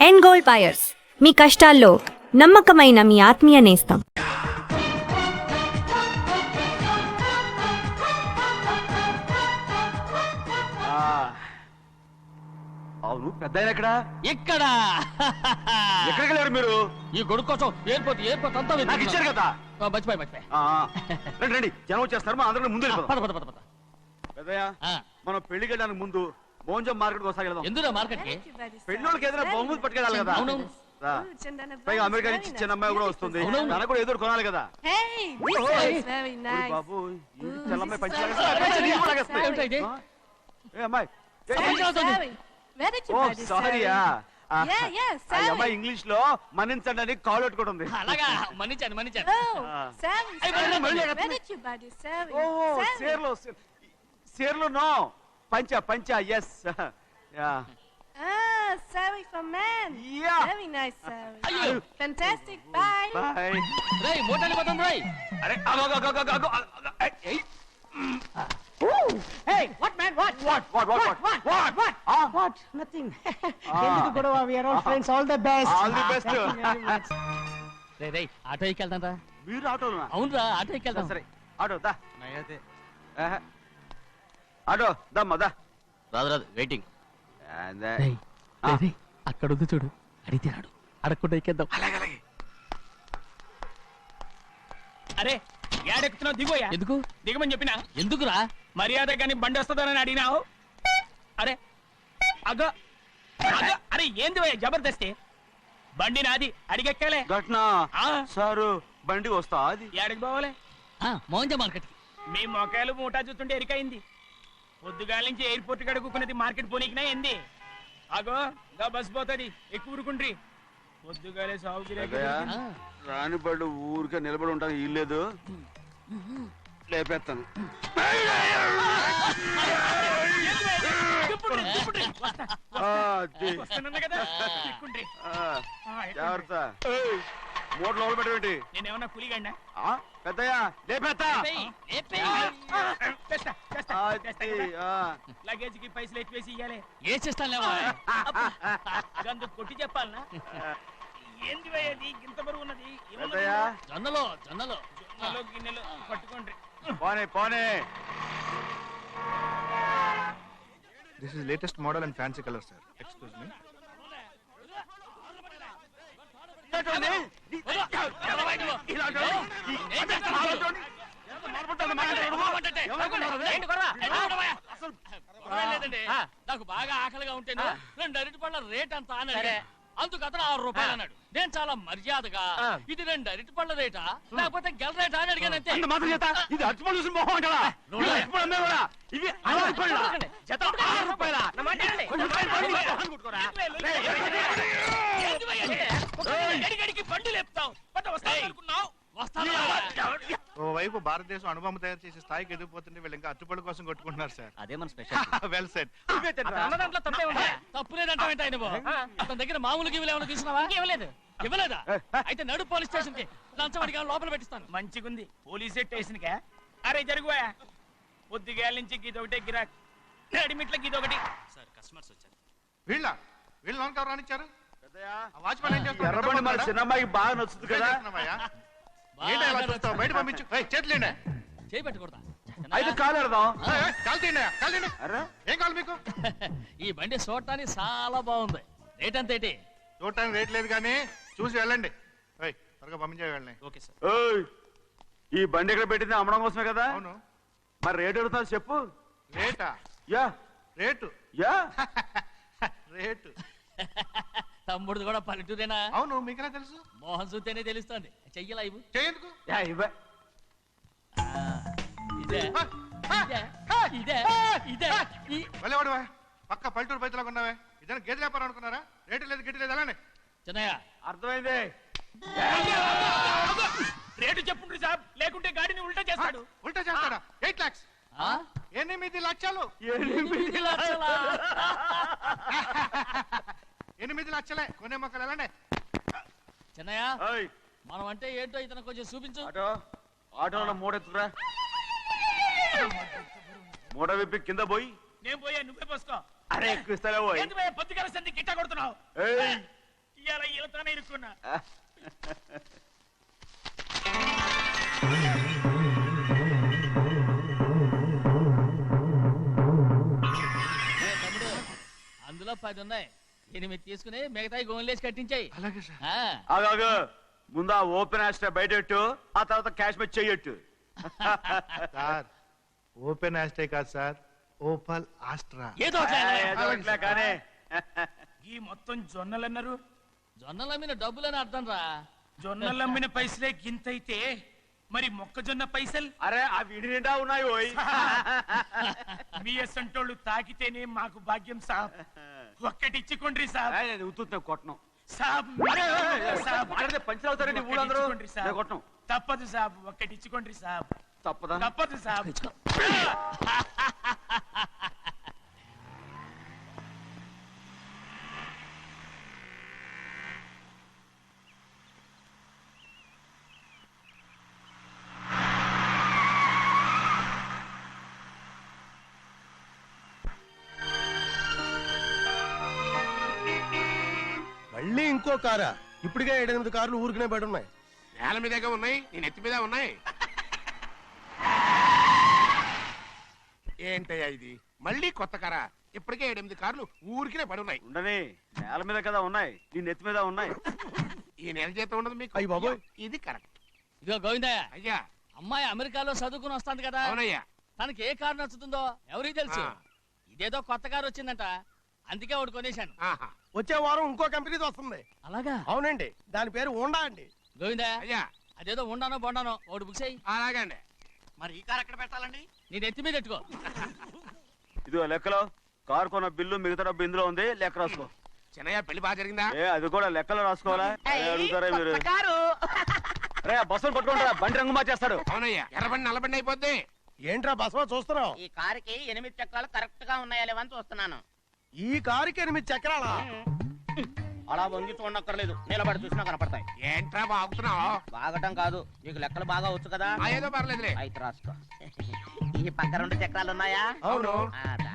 End gold buyers, మీ కష్టాల్లో నమ్మకమైన మీ ఆత్మీయ నేస్తం. అవును, పెద్ద ఎక్కడ ఇక్కడ ఎక్కడికి వెళ్ళారు మీరు? ఈ గొడుగు కోసం ఎయిర్పోర్ట్ అంతా నాకు ఇచ్చారు కదా. మర్చిపోయి రండి రండి, జనం వచ్చేస్తారు, మనం అందరం ముందు వెళ్ళిపోదాం. పద పెద్దయ్య, మనం పెళ్లికి వెళ్ళడానికి ముందు మోంజం మార్కెట్ ఒకసారి వెళ్దాం. ఎందుకు మార్కెట్ కి పెళ్ళోళ్ళకి ఏదైనా బహుమతి పట్టుకెళ్ళాలి కదా. అవును. రా. పైగా అమెరికా నుంచి చిన్న అమ్మాయి కూడా వస్తుంది, తనకు కూడా ఎదురు కొనాలి కదా. బాబు, చిన్న అమ్మాయి పంచి అమ్మాయి. ఓ సారీయా, అమ్మాయి ఇంగ్లీష్ లో మన్నించండి అని కాల్ పెట్టుకుంటుంది. అలాగా మన్నించాను సేర్లో నో పంచా ఎస్. Sari for men. Yeah. Very nice, Sari. Ayyo. Fantastic. Bye. Bye. రేయ్ మోటార్లు పోతాం రేయ్. అరే Hey, what man? What? What? Nothing. ఎందుకు గొడవ? We are all friends. All the best. All the best. Thank you very much. రేయ్ auto ఎక్కెళ్తాం రా. మీరు ఆటోనా? అవునురా ఆటో ఎక్కెళ్తాం. సరే ఆటో దా. ఆటో దమ్మా దా. రాదు వెయిటింగ్. అలాగే అక్కడ ఉంది చూడు, అడిగితే రాడు, అడగకుండా ఎక్కేద్దాం. అలాగే. అరే ఏడెక్కుతున్నావు? దిగోయా. ఎందుకు దిగమని చెప్పినా? ఎందుకురా? మర్యాద కానీ బండి వస్తుందని అడిగినావు. అరే అగో అరే ఏంది భయ్యా జబర్దస్తి? బండి నాది, అడిగెక్కాలే. ఘట్నా సారు బండి వస్తా అది ఏడకి పోవాలి? మోహన్జా మార్కెట్. మీ మొక్కలు మూటా చూస్తుంటే ఎరికైంది. పొద్దుగాల నుంచి ఎయిర్పోర్ట్ కడుక్కున్నది మార్కెట్ పోనీకినా ఏంది? అగో గా బస్ పోతుంది, ఎక్కువ ఊరుకుండ్రి. పొద్దుగాలే సాగు రాని బళ్ళు ఊరికే నిలబడి ఉంటాను, ఇల్లేదు లేపేస్తాను. జాగ్రత్త, మూట లోపల పెట్టేటి. నేనేమన్నా పులిగండా? పెద్దయ్యా లేపేస్తా. లగేజ్ కి పైసలు ఎక్కువేసి ఇయ్యాలి. ఏ చేస్తాను లేవా? గందు కొట్టి చెప్పాలనా? ఏంది భయ్యది ఇంత బరువు ఉన్నది? పెద్దయ్యా జొన్నలో గిన్నెలు పట్టుకోండి. పోనే. This is latest model and fancy color, sir. Excuse me. నాకు బాగా ఆకలిగా ఉంటేను 2 అరటి పళ్ళ రేట్ అంత అన్నాడు. అందుకు అతను 6 రూపాయలు అన్నాడు. నేను చాలా మర్యాదగా ఇది 2 అరటి పళ్ళ రేటా లేకపోతే గెల రేటా అని అడిగానంతే. ఇది అర్చపడి చూసి మొహం కదా. ఇవి బండి లేపుతావు. ఓవైపు భారతదేశం అనుభవం తయారు చేసే స్థాయికి ఎదిగిపోతుంటే వీళ్ళు ఇంకా అట్టుపడి కోసం కొట్టుకుంటున్నారు సార్. అదే మన స్పెషల్. Well said. అన్నదాంట్లో తప్పే ఉందా? తప్పులేదంటావేంట ఆయన అతని దగ్గర మామూలు గివ్వులు ఏమైనా తీసుకున్నావా? ఇవ్వలేదా? అయితే నడు పోలీస్ స్టేషన్ కి లంచం అడిగా లోపల పెట్టిస్తాను. మంచిగుంది పోలీస్ స్టేషన్ కా. అరే జరుగుయా, పొద్దుగాల నుంచి గీదొకటే గిరాక్, నడిమిట్ల గీదొకటి. సార్ కస్టమర్స్ వచ్చారు. వీళ్ళు లోన్ కవర్ రానిచ్చారు. వాచ్మెన్ ఏం చేస్తున్నాడు? ఎర్రబండి మన చిన్నమ్మాయికి బాగా నచ్చుతుంది కదా. ఏంటి అలా చూస్తావు? బయట పంపించు. చేతులేండి. చేయి పెట్టకూడదా? అయితే కాలు ఎడదాం. కాలు తీయండి. ఏం కావాలి మీకు? ఈ బండి చూడటానికి చాలా బాగుంది. రేట్ అంత ఏంటి? చూడటానికి రేట్ లేదు కానీ చూసి వెళ్ళండి. త్వరగా పంపించే వెళ్ళండి. Okay sir. ఈ బండి ఎక్కడ పెట్టింది? అమ్మడం కోసమే కదా. అవును. మరి రేట్ అడుగుతా చెప్పు. రేటా? Yeah rate yeah rate. తమ్ముడు కూడా పల్లెటూరేనా? అవును, మీకెలా తెలుసు? మోహన్ చూస్తేనే తెలుస్తుంది. చెయ్యలా ఇవ్వు. చేయందుకు ఇవే వెళ్ళేవాడువా? పక్క పల్లెటూరు బయటలాగా ఉన్నావే. ఇదైనా గేదె వ్యాపారం అనుకున్నారా? రేటు లేదు గిట్టు లేదు అలానే. చిన్నయ్య అర్థమైంది. రేటు చెప్పుండ్రి సాబ్, లేకుంటే గాడిని ఉల్టా చేస్తాడు. ఉల్టా చేస్తాడా? 8 lakhs. 8 లక్షలు. 8 లక్షలా? 8 లక్షలే. కొనే మొక్కలు ఎలానే. చిన్నయ్య మనం అంటే ఏంటో ఇతను కొంచెం చూపించు. ఆటోలో మూడెత్తురా. మూడ విప్పి కింద పోయి. నేను పోయా, నువ్వే పోసుకో. అరే ఎక్కువ ఇస్తాలే పోయి. పొద్దుగల సంధి గిట్ట కొడుతున్నావు. ఇవాళ ఈలతోనే ఇరుక్కున్నా. తమ్ముడు అందులో 10 ఉన్నాయి, 8 తీసుకుని మిగతాయి గోన్లేసి కట్టించాయి. అలాగే సార్. ఆగాగు, ముందు ఆ ఓపెన్ ఆస్ట్రా బయటెట్టు, ఆ తర్వాత క్యాష్ మీద చెయ్యట్టు. సార్ ఓపెన్ ఆస్ట్రే కాదు సార్, ఓపల్ ఆస్ట్రా. ఏదో అట్లా కానీ ఈ మొత్తం జొన్నలన్నారు. జొన్నల మీద డబ్బులని అర్థం రా. జొన్నలమ్మిన పైసలే గింతైతే మరి మొక్కజొన్న పైసలు అరే ఆ విడి నిండా ఉన్నాయి ఓయ్. మీ అసంటోళ్ళు తాకితేనే మాకు భాగ్యం సాబ్. ఒక్కటిచ్చుకోండి సాబ్. నేను ఉత్తున్నా కొట్టను. సాబ్ సాబ్ మాట్లాడితే పంచర్ అవుతారండి ఊళ్ళందరూ. ఒక్కటిచ్చుకోండి సాబ్. నేను కొట్టను. తప్పదు సాబ్, ఒక్కటిచ్చుకోండి సాబ్. తప్పదా? తప్పదు సాబ్. మళ్ళీ ఇంకో కారా? ఇప్పటికే 7-8 కార్లు ఊరికనే బయట ఉన్నాయి. నేల మీదగా ఉన్నాయి, నేను ఎత్తి మీద ఉన్నాయి. ఏంటయ్యా ఇది? మళ్ళీ కొత్త కారా? ఇప్పటికే 7-8 కార్లు ఊరికినే పడి ఉన్నాయి. ఉండని, నేల మీద కదా ఉన్నాయి, నీ నెత్తి మీద ఉన్నాయి. ఈ నెల జీతం ఉండదు మీకు. అయ్య బాబోయ్. ఇది కరెక్ట్. ఇదిగో గోవిందయ్య, అయ్యా. అమ్మాయి అమెరికాలో చదువుకుని వస్తుంది కదా, అవునయ్యా. తనకి ఏ కారు నచ్చుతుందో ఎవరికి తెలుసు. ఆ. ఇదేదో కొత్త కారు వచ్చిందంట, అందుకే ఒకటి కొనేశాను. ఆహా. వచ్చే వారం ఇంకో కంపెనీది వస్తుంది. అలాగా? అవునండి, దాని పేరు హోండా అండి. గోవిందయ్య, అయ్యా. అదేదో ఉండానో బొండానో ఒకటి బుక్ చేయి. అలాగండి. మరి ఈ కార్ ఎక్కడ పెట్టాలండి? నీ నెత్తి మీద పెట్టుకో. ఇదిగో లెక్కలో కారు కొన్న బిల్లు మిగతా డబ్బు ఇందులో ఉంది, లెక్క రాసుకో. చిన్నయ్య పెళ్లి బాగా జరిగిందా? అది కూడా లెక్కలో రాసుకోవాలా? అడుగుతారా మీరు? రే బస్సులు పట్టుకుంటారా, బండి రంగు మార్చేస్తాడు. అవునయ్యా, ఎర్రబండి నల్లబండి అయిపోద్ది. ఏంట్రా బసవా చూస్తున్నావు? ఈ కారుకి 8 చక్రాలు కరెక్ట్ గా ఉన్నాయా లేవని చూస్తున్నాను. ఈ కారుకి 8 చక్రాలా? అలా వంగి చూడక్కర్లేదు, నిలబడి చూసినా కనపడతాయి. ఏంట్రా బాగుతున్నావు? బాగటం కాదు, నీకు లెక్కలు బాగా వచ్చు కదా. ఏదో పర్లేదులే. అయితే రాసుకో. ఈ పక్క 2 చక్రాలు ఉన్నాయా? అవును. ఆ, దా.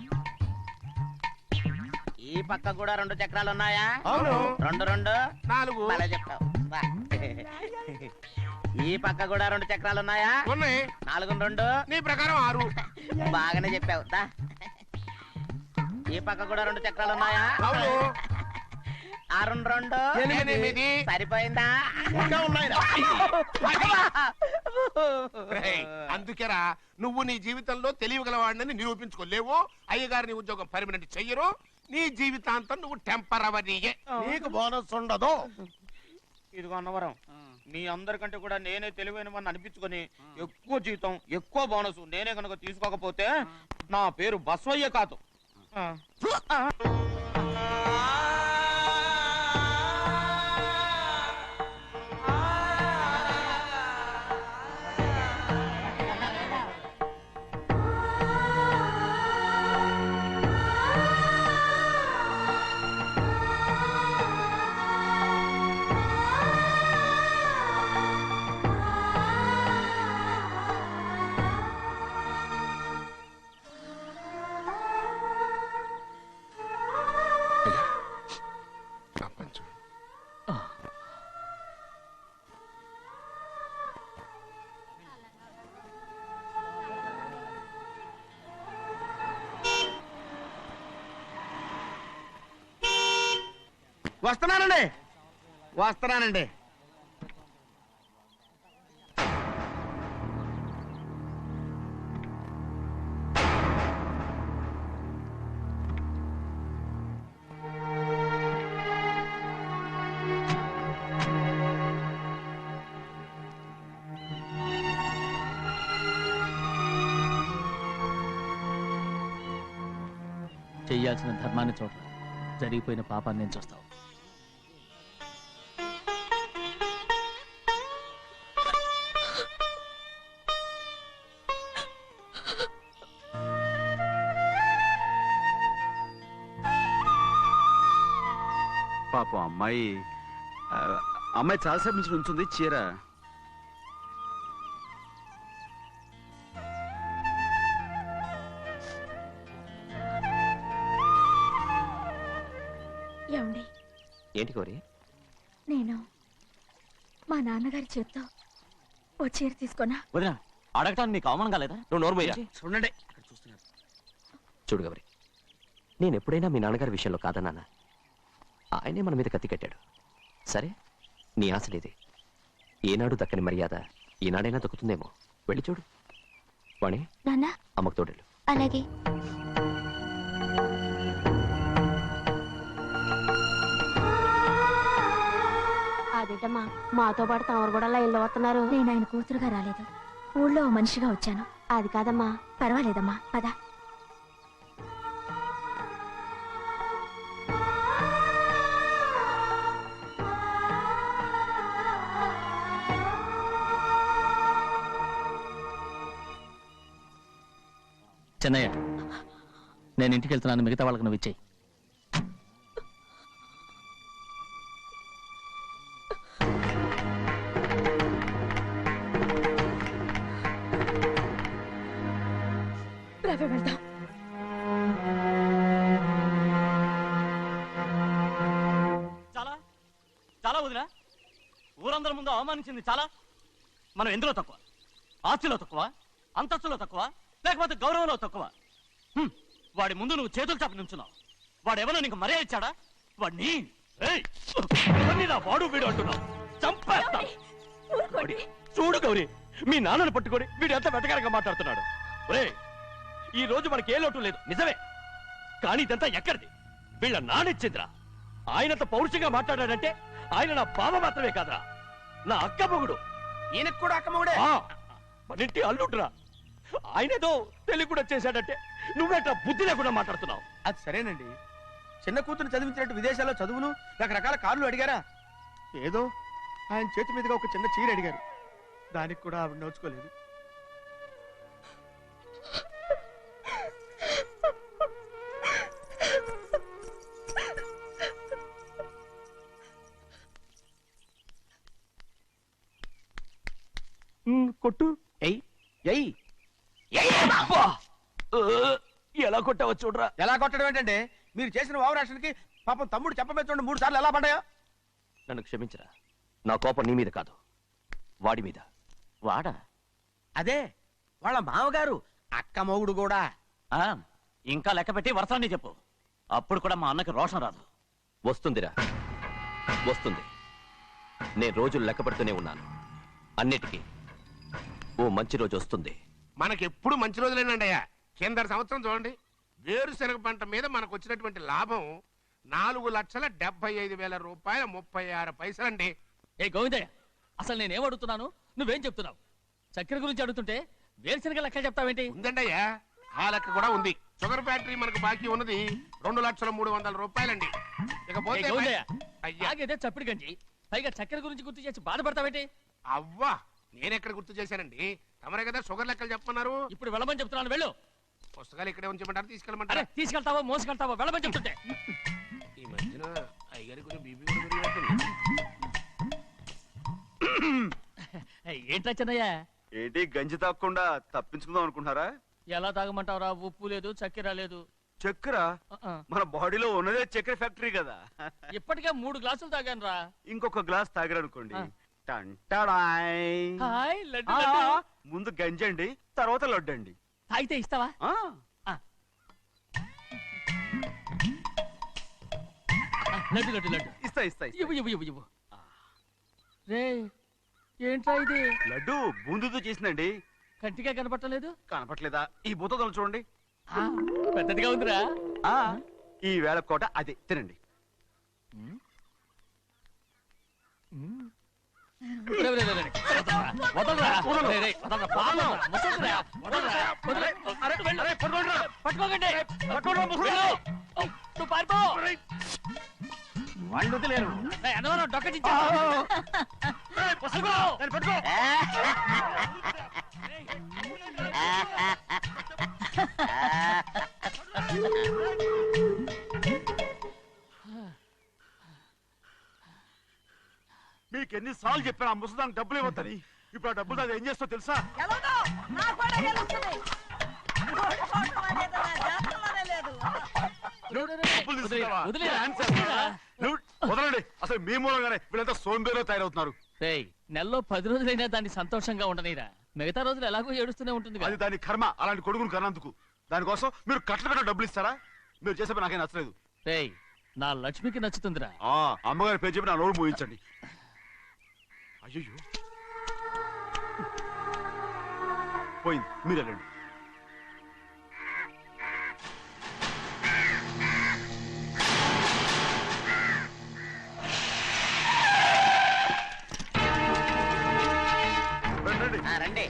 ఈ పక్క కూడా 2 చక్రాలు ఉన్నాయా? అవును. 2 2 4 భలే చెప్తావు. బా. ఈ పక్క కూడా 2 చక్రాలు ఉన్నాయా? ఉన్నాయి. 4 2 నీ ప్రకారం 6. బాగానే చెప్పావు. దా. ఈ పక్క కూడా 2 చక్రాలు ఉన్నాయా? అవును. 6 2 8. సరిపోయిందా? ఇంకా ఉన్నాయిరా. రేయ్, అందుకేరా నువ్వు నీ జీవితంలో తెలియగలవాడిని నిరూపించుకోలేవు. అయ్యగారిని ఉద్యోగం పర్మనెంట్ చెయ్యరు. నీ జీవితాంతం నువ్వు టెంపరవరీయే. నీకు బోనస్ ఉండదు. ఇదిగో అన్నవరం, మీ అందరికంటే కూడా నేనే తెలివైన వాడిని అనిపించుకొని ఎక్కువ జీతం ఎక్కువ బోనస్ నేనే కనుక తీసుకోకపోతే నా పేరు బస్వయ్య కాదు. వస్తున్నానండి. చెయ్యాల్సిన ధర్మాన్ని చూడ, జరిగిపోయిన పాపాన్ని నేను చూస్తావు. పాపం అమ్మాయి చాలాసేపు నుంచి ఉంచుంది చీర. ఏంటి కోరి? నేను మా నాన్నగారి చేత్తో ఓ చీర తీసుకున్నా. వదినా అడగటానికి నీకు అవమానం కాలేదా? నువ్వు నోర్మయ్యా. చూడండి అక్కడ చూస్తున్నారు. చూడు గౌరి, నేను ఎప్పుడైనా మీ నాన్నగారి విషయంలో కాదన్నానా? ఆయనే మన మీద కత్తి కట్టాడు. సరే, నీ ఆశలేదే. ఏనాడు దక్కని మర్యాద ఈనాడైనా దక్కుతుందేమో. వెళ్ళి చూడు. వాణి, నాన్న అమ్మకు తోడేళ్ళు. అలాగే. అదేంటమ్మా, మాతో పాటు తమరు కూడా లైన్లో వస్తున్నారు. నేను ఆయన కూతురుగా రాలేదు, ఊళ్ళో ఓ మనిషిగా వచ్చాను. అది కాదమ్మా. పర్వాలేదమ్మా, పద. చెన్నయ్య, నేను ఇంటికి వెళ్తున్నాను. మిగతా వాళ్ళకి నువ్వు ఇచ్చేయి. వెళ్దాం. చాలా చాలా వదినా, ఊరందరి ముందు అవమానించింది చాలా. మనం ఎందులో తక్కువ? ఆస్తిలో తక్కువ? అంతస్తులో తక్కువ? లేకపోతే గౌరవంలో తక్కువ? వాడి ముందు నువ్వు చేతులు చాపి నుంచున్నావు. వాడెవరో నీకు మర్యాద ఇచ్చాడా? వాడిని వాడు వీడు అంటున్నావు. చంపేస్తా. చూడు గౌరీ, మీ నాన్నను పట్టుకొని వీడు ఎంత వెతకారంగా మాట్లాడుతున్నాడు. ఒరే, ఈ రోజు మనకి ఏ లోటు లేదు నిజమే, కానీ ఇదంతా ఎక్కడిది? వీళ్ళ నానిచ్చిందిరా. ఆయనంత పౌరుషంగా మాట్లాడాడంటే ఆయన నా బావ మాత్రమే కాదురా, నా అక్క మొగుడు. ఈయనకు కూడా అక్క మొగుడే. మనింటి అల్లుడురా. ఆయనేదో తెలివి కూడా చేశాడంటే నువ్వేట్లా బుద్ధి లేకుండా మాట్లాడుతున్నావు? అది సరేనండి, చిన్న కూతురు చదివించినట్టు విదేశాల్లో చదువులు రకరకాల కార్లు అడిగారా? ఏదో ఆయన చేతి మీదుగా ఒక చిన్న చీర అడిగారు, దానికి కూడా ఆవిడ నోచుకోలేదు. కొట్టు. ఎయ్ ఎయ్ ఎలా కొట్టావో చూడరా. ఎలా కొట్టడం ఏంటంటే, మీరు చేసిన వావరాక్షణకి పాపం తమ్ముడు చెప్పబెట్టండి 3 సార్లు ఎలా పడ్డాయో. నన్ను క్షమించరా. నా కోపం నీ మీద కాదు, వాడి మీద. వాడా? అదే వాళ్ళ మామగారు అక్క మొగుడు కూడా. ఇంకా లెక్క పెట్టి వరసాన్ని చెప్పు, అప్పుడు కూడా మా అన్నకి రోషం రాదు. వస్తుందిరా, వస్తుంది. నేను రోజులు లెక్క పెడుతూనే ఉన్నాను. అన్నిటికీ ఓ మంచి రోజు వస్తుంది. మనకెప్పుడు మంచి రోజులేనండి అయ్యా. కింద సంవత్సరం చూడండి, వేరుశనగ పంట మీద మనకు వచ్చినటువంటి లాభం 4,75,000 రూపాయల 36 పైసలండి. ఏ గోవిందయ్య, అసలు నేనేం అడుగుతున్నాను, నువ్వేం చెప్తున్నావు? చక్కెర గురించి అడుగుతుంటే వేరుశనగ లెక్క చెప్తావేంటి? ఉందండి అయ్యా, ఆ లెక్క కూడా ఉంది. షుగర్ ఫ్యాక్టరీ మనకు బాకీ ఉన్నది 2,03,000 రూపాయలండి. ఇకపోతే అయ్యా, ఆగేదే చప్పిడి గంజి, పైగా చక్కెర గురించి గుర్తు చేసి బాధపడతావేంటి? అవ్వా, నేనెక్కడ గుర్తు చేశానండి? తమరే కదా షుగర్ లెక్కలు చెప్పమన్నారు. ఇప్పుడు వెళ్ళమని చెప్తున్నాను, వెళ్ళు. పుస్తకాలు ఇక్కడే ఉంచమంటారు, తీసుకెళ్ళమంటారా? తీసుకెళ్తావో మోసుకెళ్తావో వెళ్ళమని చెప్తుంటే. ఈ మధ్యన అయ్యగారి కొంచెం బీపీ కూడా పెరిగినట్టుంది. ఏంట్రా చిన్నయ్య? ఏంటి గంజి తాగకుండా తప్పించుకుందాం అనుకుంటున్నారా? ఎలా తాగమంటావురా? ఉప్పు లేదు, చక్కెర లేదు. చక్కెర మన బాడీలో ఉన్నదే చక్కెర ఫ్యాక్టరీ కదా. ఇప్పటికే 3 గ్లాసులు తాగాను రా. ఇంకొక గ్లాస్ తాగరనుకోండి, హాయ్ లడ్డు లడ్డు. ముందు గంజండి, తర్వాత లడ్డండి. తాగితే ఇస్తావా? లడ్డు లడ్డు లడ్డు ఇస్తా ఇస్తా. ఇవ్వు ఇవ్వు ఇవ్వు ఇవ్వు. రే, ఏంట్రా ఇది? లడ్డు బూందుతో చేసిందండి. కంటిగా కనపట్టలేదు. కనపట్లేదా? ఈ బూతలు చూడండి, పెద్దదిగా ఉందిరా. ఈ వేళ కోట అదే తినండి. వాళ్ళు వదిలేరు. డొక్కచించా. మీకు ఎన్నిసార్లు చెప్పాను ఆ ముసదానికి డబ్బులు ఇవ్వద్దని. ఇప్పుడు ఆ డబ్బులు అది ఏం చేస్తో తెలుసా? డబ్బులు తీసుకుంటావా? వదిలేరా? డాన్స్ చేస్తావా? నువ్వు వదలండి. అసలు మీ మూలంగానే వీళ్ళంతా సోంబేలో తయారవుతున్నారు. రేయ్, నెలలో 10 రోజులైనా దాన్ని సంతోషంగా ఉండనీరా. మిగతా రోజులు ఎలాగో ఏడుస్తూనే ఉంటుంది అది దాని కర్మ. అలాంటి కొడుకును కన్నందుకు దానికోసం మీరు కట్ల కట్ట డబ్బులు ఇస్తారా? మీరు చేసే పని నాకేం నచ్చలేదు. రేయ్, నా లక్ష్మికి నచ్చుతుందిరా. అమ్మగారి పేరు చెప్పి నా నోరు మూయించండి. అయ్యో పోయింది, మీరు వెళ్ళండి. రండి.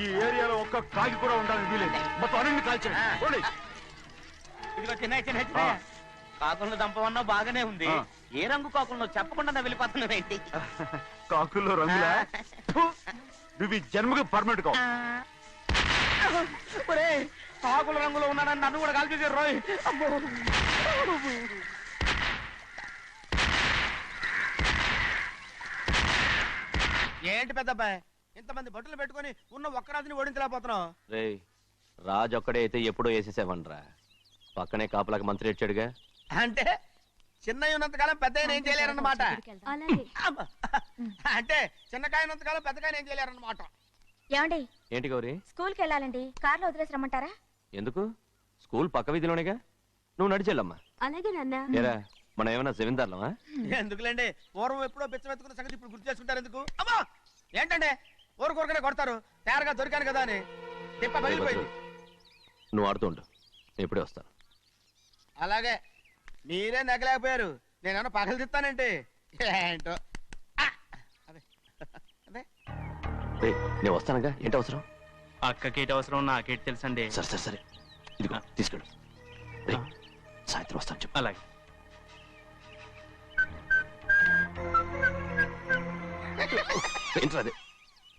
ఈ ఏరియాలో ఒక్క కాకి కూడా ఉండాలని వీలేదు. మొత్తం అన్ని కాల్చండి. ఇదిగో చిన్న చిన్న చిన్న కాకులను దంపమన్నా బాగానే ఉంది. ఏ రంగు కాకులను చెప్పకుండా వెళ్ళిపోతున్నావు ఏంటి? కాకుల్లో రంగులా? నువ్వు ఈ జన్మకి పర్మనెంట్ కావు. కాకుల రంగులో ఉన్నానని నన్ను కూడా కాల్చేసారు రోయ్. ఏంటి పెద్దబ్బాయి, ఇంతమంది బట్టలు పెట్టుకుని ఉన్న ఒక్కరాజుని ఓడించలేకపోతున్నావు? రేయ్, రాజు ఒక్కడే అయితే ఎప్పుడో వేసేసేవనరా. పక్కనే కాపలాకి మంత్రి ఇచ్చాడుగా. అంటే చిన్నయ్య ఉన్నంతకాలం పెద్ద ఏం చేయలేరన్నమాట. అంటే చిన్నకాయ ఉన్నంతకాలం పెద్దకాయ ఏం చేయలేరన్నమాట. ఏమండి, ఏంటి గౌరీ? స్కూల్కి వెళ్ళాలండి. కార్లో వదిలేసి రమ్మంటారా? ఎందుకు? స్కూల్ పక్క వీధిలోనేగా, నువ్వు నడిచెళ్ళమ్మా. అలాగే నాన్న. ఏరా, మనం ఏమన్నా జమీందార్లమా? ఎందుకులేండి, పూర్వం ఎప్పుడో పిచ్చమెత్తుకున్న సంగతి ఇప్పుడు గుర్తు చేసుకుంటారు ఎందుకు? అమ్మా ఏంటంటే ఊరుకోరుకనే కొడతారు. తయారుగా దొరికాను కదా అని తిప్ప పగిలిపోయింది. నువ్వు ఆడుతూ ఉండు, నేను ఇప్పుడే వస్తాను. అలాగే, మీరే నగలేకపోయారు, నేనేమన్నా పగలు తిస్తానంటే ఏంటో. రేయ్, నేను వస్తానుగా. ఏంటి అవసరం? అక్కకేటి అవసరం నాకేటి తెలుసండి. సరే సరే సరే, ఇదిగో తీసుకెళ్ళు. రేయ్, సాయంత్రం వస్తాను చెప్పు. అలాగే. ఏంట్రా అదే?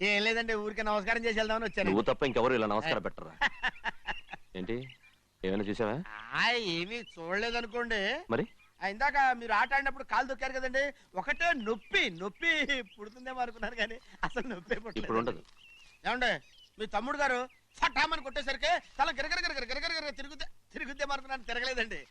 ఏం లేదండి, ఊరికే నమస్కారం చేసి వెళ్దామని వచ్చాను. నువ్వు తప్ప ఇంకెవరు ఇలా నమస్కారం పెట్టరా? ఏంటి, ఏమైనా చూసావా? ఏమీ చూడలేదనుకోండి. మరి ఇందాక మీరు ఆట ఆడినప్పుడు కాలు దొక్కారు కదండి, ఒకటే నొప్పి నొప్పి పుడుతుందేమో అనుకున్నారు కానీ అసలు నొప్పి ఇప్పుడు ఉండదు. ఏమండి, మీ తమ్ముడు గారు ఫటామని కొట్టేసరికి తల గిరగిర తిరుగుద్దేమో అనుకున్నాను, తిరగలేదండి.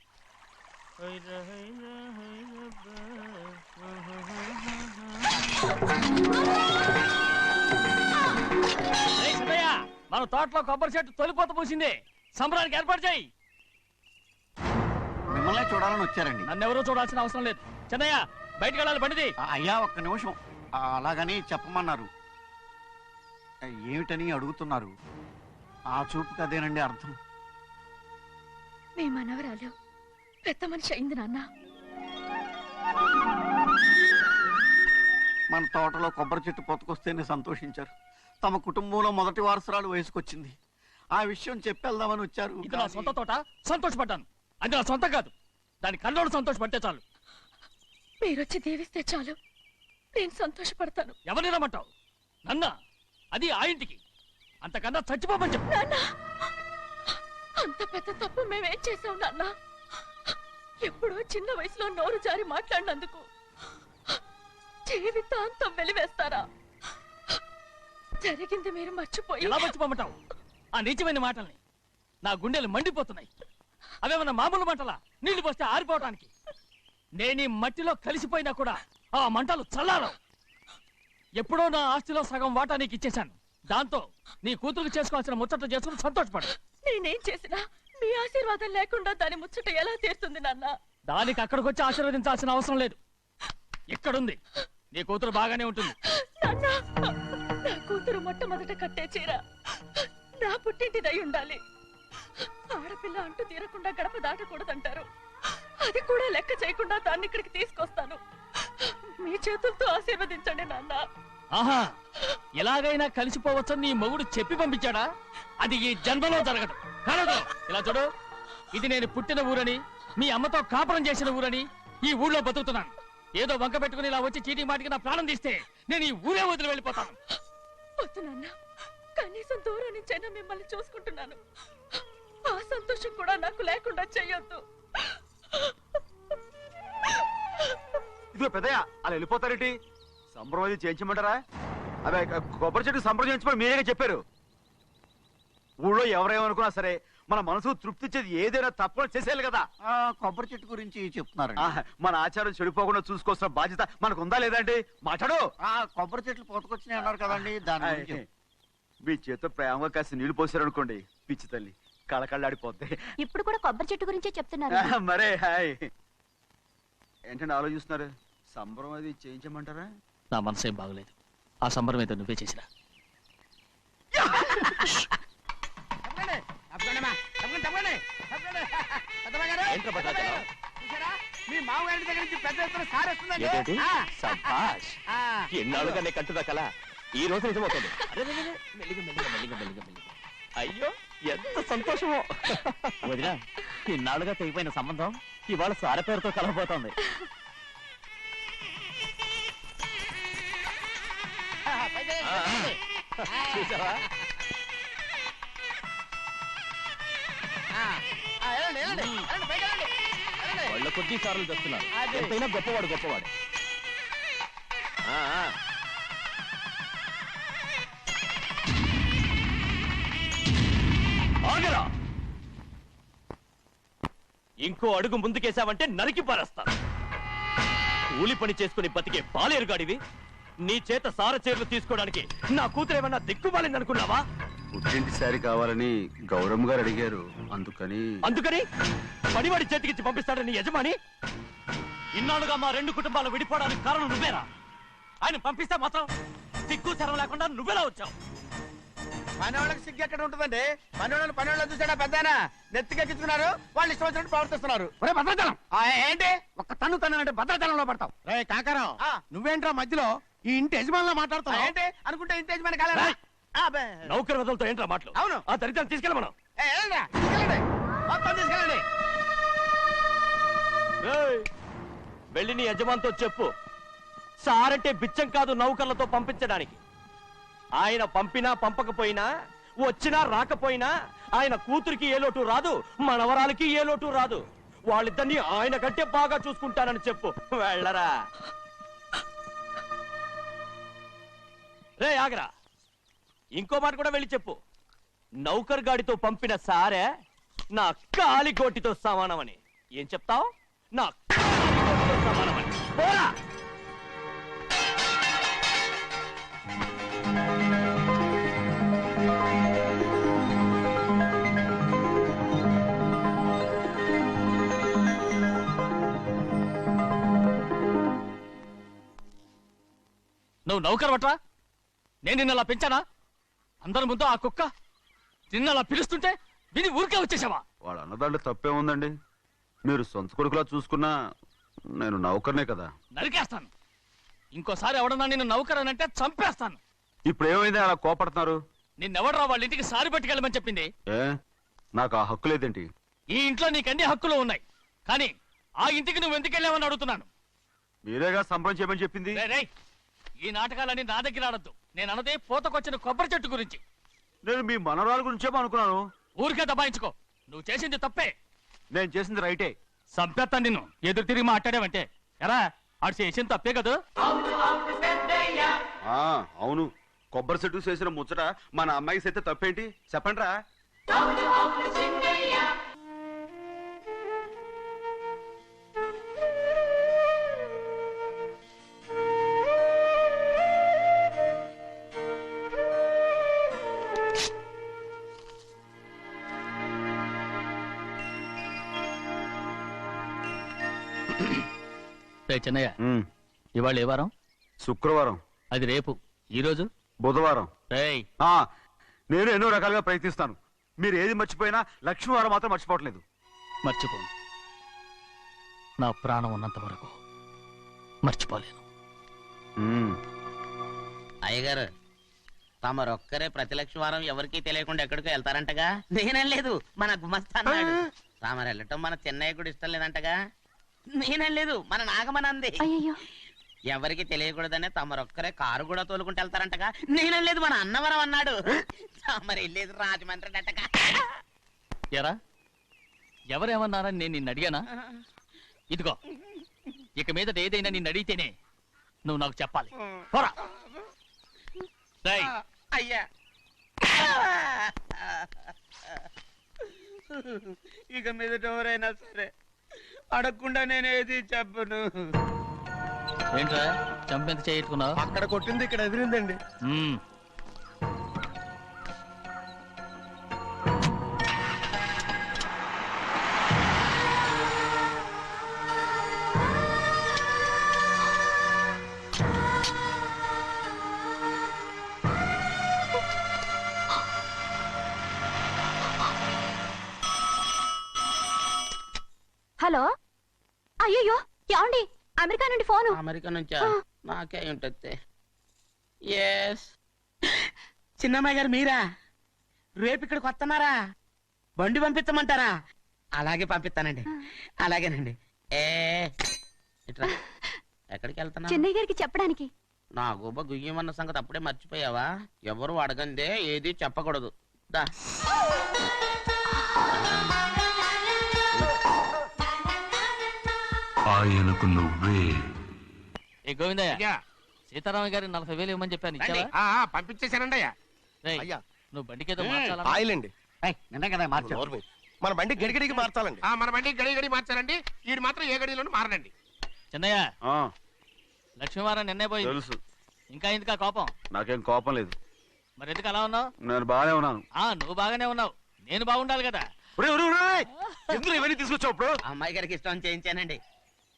మన తోటలో కొబ్బరి చెట్టు తొలిపోత పూసింది. సంబరానికి ఏర్పాటు చేయి. మిమ్మల్ని చూడాలని వచ్చారండి. నన్నెవరూ చూడాల్సిన అవసరం లేదు. చెన్నయ్య, బయటికి వెళ్ళాలి, బండిది. అయ్యా ఒక్క నిమిషం, అలాగని చెప్పమన్నారు. ఏమిటని అడుగుతున్నారు? ఆ చూపుకి అదేనండి అర్థం. మీ మనవరాలు పెద్ద మనిషి అయింది నాన్న. మన తోటలో కొబ్బరి చెట్టు పొత్తుకొస్తేనే సంతోషించారు. తమ కుటుంబంలో మొదటి వారసురాలు వయసుకొచ్చింది. ఆ విషయం చెప్పేద్దామని వచ్చారు. ఇది నా సొంత తోట, సంతోషపడ్డాను. అది నా సొంతం కాదు. దాని కళ్ళోడు సంతోషపడితే చాలు. మీరొచ్చి దీవిస్తే చాలు, నేను సంతోషపడతాను. ఎవరిని రమ్మంటావు? నన్న? అది ఆ ఇంటికి. అంతకన్నా చచ్చిపోమని చెప్పు. నాన్న, అంత పెద్ద తప్పు మేమేం చేసాం నాన్న? ఎప్పుడో చిన్న వయసులో నోరు జారి మాట్లాడినందుకు జీవితాంతం వెలివేస్తారా? జరిగింది మీరు మర్చిపోయి. ఎలా మర్చిపోమంటావు ఆ నీచమైన మాటల్ని? నా గుండెలు మండిపోతున్నాయి. అవేమన్నా మామూలు మంటలా, నీళ్లు పోస్తే ఆరిపోవటానికి? నేను ఈ మట్టిలో కలిసిపోయినా కూడా ఆ మంటలు చల్లారవు. ఎప్పుడో నా ఆస్తిలో సగం వాటా నీకు ఇచ్చేశాను. దాంతో నీ కూతురు చేసుకోవాల్సిన ముచ్చట చేసుకుని సంతోషపడు. నేనేం చేసినా మీ ఆశీర్వాదం లేకుండా దాని ముచ్చట ఎలా తీరుతుంది నాన్న? దానికి అక్కడికి వచ్చి ఆశీర్వదించాల్సిన అవసరం లేదు. ఎక్కడుంది? నీ కూతురు బాగానే ఉంటుంది. నాన్న, నా కూతురు మొట్టమొదట కట్టే చీర నా పుట్టింటిదై ఉండాలి. ఆడపిల్ల అంటూ తీరకుండా గడప దాటకూడదంటారు. అది కూడా లెక్క చేయకుండా దాన్ని ఇక్కడికి తీసుకొస్తాను. మీ చేతులతో ఆశీర్వదించండి నాన్న. ఆహా, ఎలాగైనా కలిసిపోవచ్చని నీ మొగుడు చెప్పి పంపించాడా? అది ఈ జన్మలో జరగదు. కలదు. ఇలా చూడు, ఇది నేను పుట్టిన ఊరని, మీ అమ్మతో కాపురం చేసిన ఊరని ఈ ఊళ్ళో బతుకుతున్నాను. ఏదో వంక పెట్టుకుని ఇలా వచ్చి చీటీ మాటికి నా ప్రాణం తీస్తే నేను ఈ ఊరే వదిలి వెళ్ళిపోతాను. వద్దు నాన్న, కనీసం దూరం నుంచైనా మిమ్మల్ని చూసుకుంటున్నాను. ఆ సంతోషం కూడా నాకు లేకుండా చెయ్యొద్దు. ఇదిగో పెద్దయ్య, అలా వెళ్ళిపోతారేంటి? సంప్రదాయం చేయించమంటారా? అదే కొబ్బరి చెట్టు సంప్రదాయం చేయించమని మీరేగా చెప్పారు. ఊళ్ళో ఎవరేమనుకున్నా సరే మన మనసు తృప్తిచ్చేది ఏదైనా తప్పని చేసేయాలి కదా. కొబ్బరి చెట్టు గురించి చెప్తున్నారు. మన ఆచారం చెడిపోకుండా చూసుకోవాల్సిన బాధ్యత మనకు ఉందా లేదండి? మాట్లాడు. కొబ్బరి చెట్లు పోతకొచ్చినాయి అన్నారు కదండి, దాని గురించి. మీ చేత ప్రేమగా కాసి నీళ్లు పోసారనుకోండి, పిచ్చి తల్లి కళకళ్ళాడిపోద్ది. ఇప్పుడు కూడా కొబ్బరి చెట్టు గురించే చెప్తున్నారు. మరే హాయ్ ఏంటంటే ఆలోచిస్తున్నారు? సంబరం అది చేయించమంటారా? నా మనసు ఏం బాగలేదు. ఆ సంబరం ఏదో నువ్వే చేసినా. మీ మామగారి దగ్గర నుంచి పెద్ద ఎత్తున సార్ వస్తుందండి. ఎన్నాళ్ళుగా నే కట్టుదా కల ఈ రోజు నిజమవుతుంది. అయ్యో ఎంత సంతోషమో. వదినా, ఇన్నాళ్ళుగా తెగిపోయిన సంబంధం ఇవాళ సార పేరుతో కలవబోతోంది. చూసావా? వాళ్ళ కొద్ది సార్లు తెస్తున్నారు. ఎంతైనా గొప్పవాడు గొప్పవాడు. ఆగరా! ఇంకో అడుగు ముందుకేశావంటే నరికి పారేస్తాను. కూలి పని చేసుకుని బతికే బాలేరుగాడివి నీ చేత సార చీరలు తీసుకోవడానికి నా కూతురు ఏమన్నా దిక్కుమాలింది అనుకున్నావా? పుట్టింటి సారి కావాలని గౌరమ్మ గారు అడిగారు, అందుకని పడివాడి చేతికిచ్చి పంపిస్తాడని యజమాని. ఇన్నాళ్ళుగా మా రెండు కుటుంబాలు విడిపోవడానికి కారణం నువ్వేరా? ఆయన పంపిస్తే మాత్రం సిగ్గు శరం లేకుండా నువ్వెలా వచ్చావు? పనివాళ్ళకి సిగ్గు ఎక్కడ ఉంటుందండి? పనివాళ్ళని చూసాడా పెద్దనా నెత్తికెక్కించుకున్నారు, వాళ్ళు ఇష్టం వచ్చినట్టు ప్రవర్తిస్తున్నారు. భద్రాచలం ఏంటి ఒక్క తన్ను అంటే భద్రాచలంలో పడతావు. రే కాకరం, నువ్వేంట్రా మధ్యలో ఈ ఇంటి యజమానిలా మాట్లాడుతావు? ఏంటి అనుకుంటే ఇంటి యజమాని కాలేదా? నౌకర్ వదలతో ఏంట్రా మాటలు? అవును. ఆ దరిద్రాన్ని తీసుకెళ్ళి మనం మొత్తం తీసుకెళ్ళండి. వెళ్ళి నీ యజమానితో చెప్పు, సారంటే బిచ్చం కాదు నౌకర్లతో పంపించడానికి. ఆయన పంపినా పంపకపోయినా, వచ్చినా రాకపోయినా ఆయన కూతురికి ఏ లోటు రాదు, మనవరాలకి ఏ లోటు రాదు. వాళ్ళిద్దరినీ ఆయన కంటే బాగా చూసుకుంటానని చెప్పు. వెళ్ళరా. రే ఆగరా, ఇంకో మాట కూడా వెళ్ళి చెప్పు. నౌకర్ గాడితో పంపిన సారే నా కాలిగోటితో సమానమని. ఏం చెప్తావు? నా కాలిగోటితో సమానమని. పోరా. నువ్వు నౌకర్ పట్రా? నేను నిన్నలా పెంచానా? అందరి ముందు ఆ కుక్క నిన్నలా పిలుస్తుంటే విని ఊరికే వచ్చేసావా? వాళ్ళ అన్నదాంట్లో తప్పే ఉందండి. మీరు సొంత కొడుకులా చూసుకున్నా నేను నౌకర్నే కదా. నరికేస్తాను. ఇంకోసారి ఎవడన్నా నిన్ను నౌకర్ అని అంటే చంపేస్తాను. ఇప్పుడు ఏమైంది అలా కోపడుతున్నారు? నిన్నెవడరా వాళ్ళ ఇంటికి సారి పట్టుకెళ్ళమని చెప్పింది? నాకు ఆ హక్కు లేదేంటి? ఈ ఇంట్లో నీకు అన్ని హక్కులు ఉన్నాయి, కానీ ఆ ఇంటికి నువ్వు ఎందుకు వెళ్ళావని అడుగుతున్నాను. మీరేగా సంబరం చేయమని చెప్పింది. ఈ నాటకాలన్నీ నా దగ్గర ఆడద్దు. నేను అన్నదే పూతకొచ్చిన కొబ్బరి చెట్టు గురించి. నేను మీ మనవరాల గురించేమో అనుకున్నాను. ఊరికే దబాయించుకో. నువ్వు చేసింది తప్పే. నేను చేసింది రైటే. సంపేత్తాను నిన్ను. ఎదురు తిరిగి మాట్లాడావంటే ఎరా ఆడు చేసింది తప్పే కదా? అవును, కొబ్బరి చెట్టు చేసిన ముచ్చట మన అమ్మాయికి చేస్తే తప్పేంటి చెప్పండి రా. చిన్నయ్య, ఇవాళ ఏ వారం? శుక్రవారం. అది రేపు. ఈ రోజు బుధవారం. నేను ఎన్నో రకాలుగా ప్రయత్నిస్తాను. మీరు ఏది మర్చిపోయినా లక్ష్మీవారం మాత్రం మర్చిపోవట్లేదు. మర్చిపోను. నా ప్రాణం ఉన్నంత వరకు మర్చిపోలేను. అయ్యగారు, తమరొక్కరే ప్రతి లక్ష్మీవారం ఎవరికీ తెలియకుండా ఎక్కడికో వెళ్తారంటగా? నేనలేదు, మన గుమస్తా అన్నాడు. తామరు వెళ్ళటం మన చెన్నయ్య కూడా ఇష్టం లేదంటగా? నేనలేదు, మన నాగమనంది. ఎవరికి తెలియకూడదనే తమరొక్కరే కారు కూడా తోలుకుంటూ వెళ్తారంటగా? నేనలేదు, మన అన్నవరం అన్నాడు. తమరు వెళ్ళేది రాజమండ్రి అంటగా? ఎరా, ఎవరేమన్నారని నేను నిన్ను అడిగానా? ఇదిగో, ఇక మీదట ఏదైనా నిన్ను అడిగితేనే నువ్వు నాకు చెప్పాలి. పోరా. అయ్యా ఇక మీదట ఎవరైనా సరే అడగకుండా నేనేది చెప్పను. ఏంట్రా చంపెంత చేయించుకున్నావు? అక్కడ కొట్టింది ఇక్కడ ఎదిరిందండి. హలో, అయ్యో ఏమండి, అమెరికా నుండి ఫోను. అమెరికా నుంచా? నాకే ఉంటుంది. ఎస్, చిన్నమ్మాయి గారు మీరా? రేపు ఇక్కడికి వస్తున్నారా? బండి పంపిస్తామంటారా? అలాగే పంపిస్తానండి. అలాగేనండి. ఇట్రా. ఎక్కడికి వెళ్తున్నా? చెన్నై గారికి చెప్పడానికి. నా గుబ్బ గుయ్యమన్న సంగతి అప్పుడే మర్చిపోయావా? ఎవరు అడగందే ఏది చెప్పకూడదు. దా. ఆయనకు నువ్వే. ఏ గోవిందయ్య, సీతారామ గారి 40,000 ఇవ్వమని చెప్పాను, ఇచ్చావా? పంపించేశానండి అయ్యా. అయ్యా, నువ్వు బండికేదో మార్చాలా? ఆయిల్ అండి. నిన్న కదా మార్చారు. మన బండి గడిగడికి మార్చాలండి. మన బండి గడి మార్చారండి. వీడు మాత్రం ఏ గడిలోనూ మారనండి. చిన్నయ్య, లక్ష్మీవారం నిన్నే పోయి తెలుసు. ఇంకా ఎందుకా కోపం? నాకేం కోపం లేదు. మరి ఎందుకు అలా ఉన్నావు? నేను బాగానే ఉన్నాను. నువ్వు బాగానే ఉన్నావు, నేను బాగుండాలి కదా. ఎందుకు ఇవన్నీ తీసుకొచ్చావు ఇప్పుడు? అమ్మాయి గారికి ఇష్టం చేయించానండి.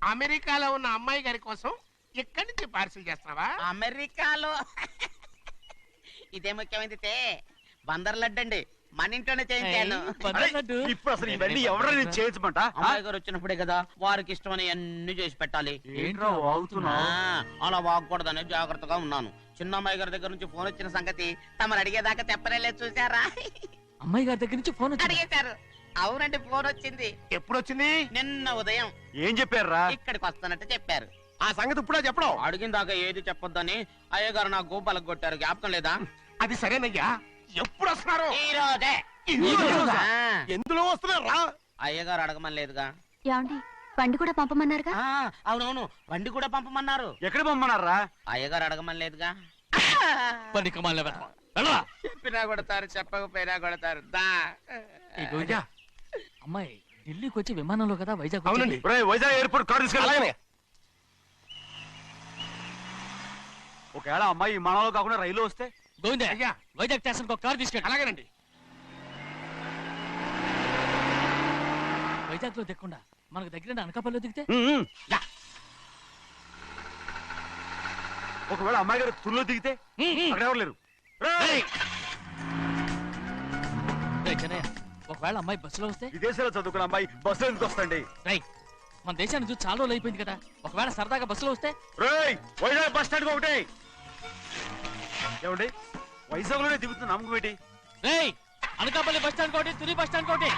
అమెరికాలో ఉన్న అమ్మాయి గారి కోసం ఇక్కడి నుంచి పార్సిల్ చేస్తున్నావా? అమెరికాలో ఇదే ముఖ్యమైనది. బందర్ లడ్డు అండి, మన ఇంట్లోనే చేయించాను. ఇప్పుడు అసలు ఇవన్నీ ఎవరైనా చేయించమంట? అమ్మాయి గారు వచ్చినప్పుడే కదా వారికి ఇష్టమని అన్ని చేసి పెట్టాలి. ఏంట్రా వాగుతున్నావ్? అలా వాగకూడదని జాగ్రత్తగా ఉన్నాను. చిన్న అమ్మాయి గారి దగ్గర నుంచి ఫోన్ వచ్చిన సంగతి తమరు అడిగేదాకా చెప్పలేదు, చూసారా? అమ్మాయి గారి దగ్గర నుంచి ఫోన్ అడిగేశారు. అవునండి, ఫోన్ వచ్చింది. ఎప్పుడు వచ్చింది? నిన్న ఉదయం. ఏం చెప్పారా? ఇక్కడికి వస్తానంటే చెప్పారు. ఆ సంగతి ఇప్పుడే చెప్పడం. అడిగిన దాకా ఏది చెప్పొద్దని అయ్యగారు నా గోపాలకు కొట్టారు. జ్ఞాపకం లేదా? అది సరేనయ్యా, ఎప్పుడు వస్తున్నారు? ఈ రోజే. ఎందులో వస్తున్నారా? అయ్యగారు అడగమని లేదుగా. ఏమండి, బండి కూడా పంపమన్నారుగా? అవునవును, బండి కూడా పంపమన్నారు. ఎక్కడ పంపమన్నారా? అయ్యగారు అడగమని లేదుగా. చెప్పినా కొడతారు, చెప్పకపోయినా కొడతారు. అమ్మాయి ఢిల్లీకి వచ్చి విమానంలో కదా వైజాగ్. అవునండి, వైజాగ్ ఎయిర్పోర్ట్ కార్ తీసుకెళ్ళి. ఒకవేళ అమ్మాయి విమానంలో కాకుండా రైలు వస్తే? గోవిందే, వైజాగ్ స్టేషన్ ఒక కార్ తీసుకెళ్ళి. అలాగేనండి. వైజాగ్ లో దిక్కుండా మనకు దగ్గర అనకాపల్లిలో దిగితే? ఒకవేళ అమ్మాయి గారు తుల్లో దిగితే? అక్కడ ఎవరు లేరు. ఒకవేళ అమ్మాయి బస్సులో వస్తే? విదేశాల్లో చదువుకున్న అమ్మాయి బస్సులో ఎందుకు వస్తండి? మన దేశాన్ని చూసి చాలా రోజులు అయిపోయింది కదా, ఒకవేళ సరదాగా బస్సులో వస్తే? వైజాగ్ బస్ స్టాండ్ ఒకటి. ఏమండి, వైజాగ్ లోనే దిగుతున్న నమ్మకం ఏంటి? అనకాపల్లి బస్ స్టాండ్ కోటి, తుని బస్ స్టాండ్ కోటి.